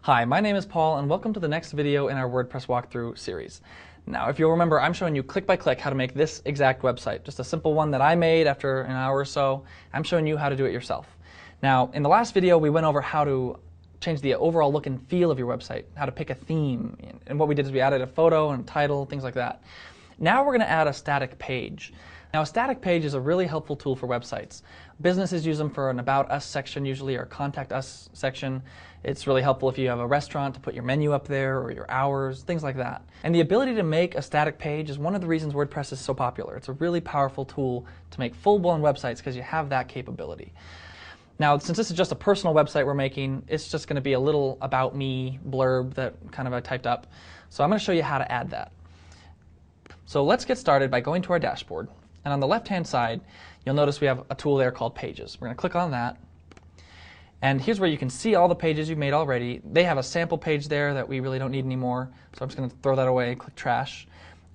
Hi, my name is Paul, and welcome to the next video in our WordPress walkthrough series. Now, if you'll remember, I'm showing you click by click how to make this exact website, just a simple one that I made after an hour or so. I'm showing you how to do it yourself. Now, in the last video, we went over how to change the overall look and feel of your website, how to pick a theme, and what we did is we added a photo and a title, things like that. Now we're going to add a static page. Now, a static page is a really helpful tool for websites. Businesses use them for an About Us section usually, or Contact Us section. It's really helpful if you have a restaurant to put your menu up there, or your hours, things like that. And the ability to make a static page is one of the reasons WordPress is so popular. It's a really powerful tool to make full-blown websites because you have that capability. Now, since this is just a personal website we're making, it's just going to be a little about me blurb that kind of I typed up. So I'm going to show you how to add that. So let's get started by going to our dashboard. And on the left-hand side, you'll notice we have a tool there called Pages. We're going to click on that. And here's where you can see all the pages you've made already. They have a sample page there that we really don't need anymore. So I'm just going to throw that away, click Trash.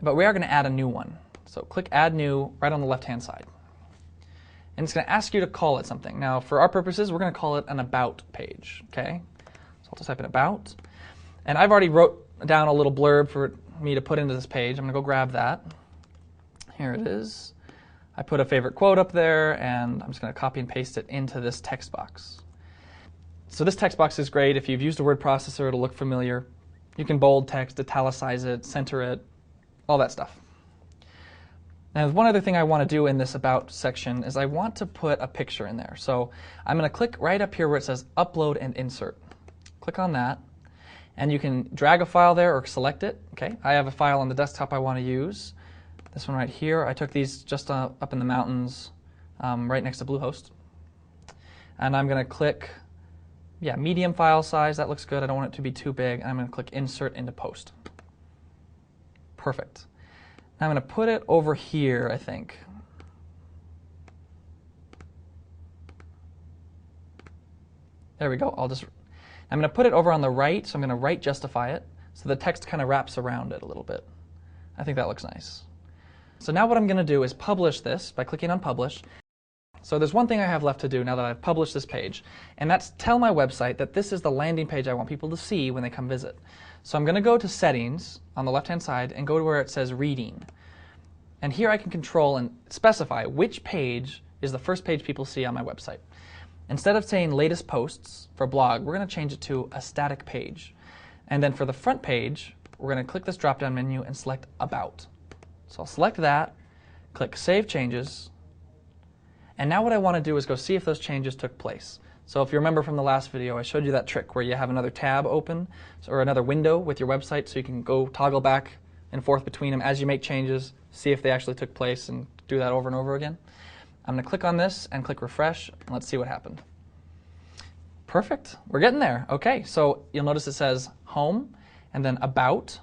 But we are going to add a new one. So click Add New right on the left-hand side. And it's going to ask you to call it something. Now, for our purposes, we're going to call it an About page. Okay? So I'll just type in About. And I've already wrote down a little blurb for me to put into this page. I'm going to go grab that. Here it is. I put a favorite quote up there, and I'm just going to copy and paste it into this text box. So this text box is great. If you've used a word processor, it'll look familiar. You can bold text, italicize it, center it, all that stuff. Now, one other thing I want to do in this About section is I want to put a picture in there. So I'm going to click right up here where it says Upload and Insert. Click on that, and you can drag a file there or select it. Okay, I have a file on the desktop I want to use. This one right here, I took these just up in the mountains right next to Bluehost. And I'm going to click, medium file size. That looks good. I don't want it to be too big. I'm going to click Insert into Post. Perfect. Now I'm going to put it over here, I think. There we go. I'm going to put it over on the right, so I'm going to right justify it, so the text kind of wraps around it a little bit. I think that looks nice. So now what I'm going to do is publish this by clicking on Publish. So there's one thing I have left to do now that I've published this page, and that's tell my website that this is the landing page I want people to see when they come visit. So I'm going to go to Settings on the left-hand side and go to where it says Reading. And here I can control and specify which page is the first page people see on my website. Instead of saying Latest Posts for blog, we're going to change it to a static page. And then for the front page, we're going to click this drop-down menu and select About. So I'll select that, click Save Changes, and now what I want to do is go see if those changes took place. So if you remember from the last video, I showed you that trick where you have another tab open or another window with your website so you can go toggle back and forth between them as you make changes, see if they actually took place, and do that over and over again. I'm going to click on this and click Refresh, and let's see what happened. Perfect. We're getting there. Okay, so you'll notice it says Home and then About.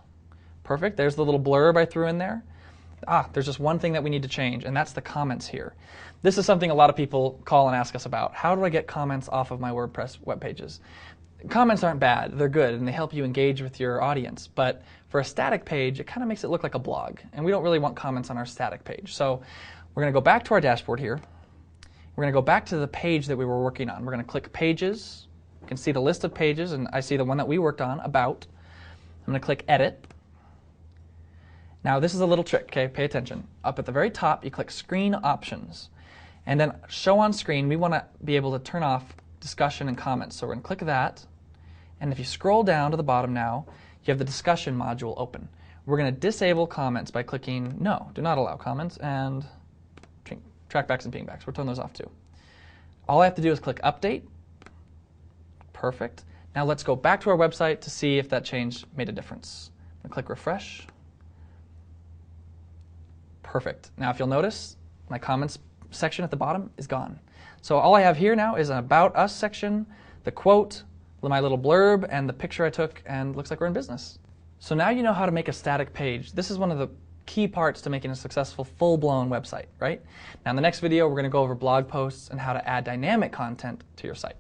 Perfect. There's the little blurb I threw in there. There's just one thing that we need to change, and that's the comments here. This is something a lot of people call and ask us about. How do I get comments off of my WordPress web pages? Comments aren't bad. They're good, and they help you engage with your audience. But for a static page, it kind of makes it look like a blog, and we don't really want comments on our static page. So we're going to go back to our dashboard here. We're going to go back to the page that we were working on. We're going to click Pages. You can see the list of pages, and I see the one that we worked on, About. I'm going to click Edit. Now this is a little trick, okay? Pay attention. Up at the very top, you click Screen Options. And then Show on Screen, we want to be able to turn off discussion and comments. So we're going to click that. And if you scroll down to the bottom now, you have the discussion module open. We're going to disable comments by clicking No, do not allow comments, and trackbacks and pingbacks. We'll turn those off too. All I have to do is click Update. Perfect. Now let's go back to our website to see if that change made a difference. I'm going to click Refresh. Perfect. Now if you'll notice, my comments section at the bottom is gone. So all I have here now is an About Us section, the quote, my little blurb, and the picture I took, and looks like we're in business. So now you know how to make a static page. This is one of the key parts to making a successful full-blown website, right? Now in the next video, we're going to go over blog posts and how to add dynamic content to your site.